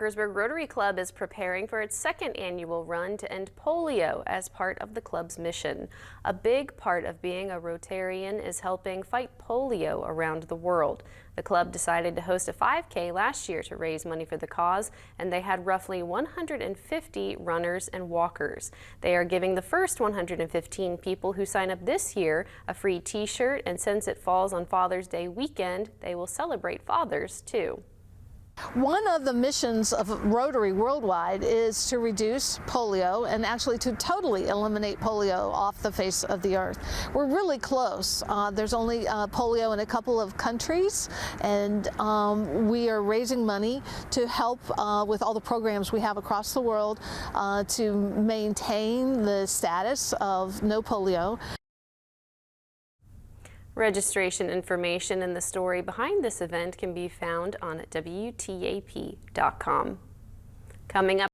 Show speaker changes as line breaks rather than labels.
Parkersburg Rotary Club is preparing for its second annual run to end polio as part of the club's mission. A big part of being a Rotarian is helping fight polio around the world. The club decided to host a 5K last year to raise money for the cause, and they had roughly 150 runners and walkers. They are giving the first 115 people who sign up this year a free t-shirt, and since it falls on Father's Day weekend, they will celebrate fathers too.
One of the missions of Rotary worldwide is to reduce polio and actually to totally eliminate polio off the face of the earth. We're really close. There's only polio in a couple of countries, and we are raising money to help with all the programs we have across the world to maintain the status of no polio.
Registration information and the story behind this event can be found on WTAP.com. Coming up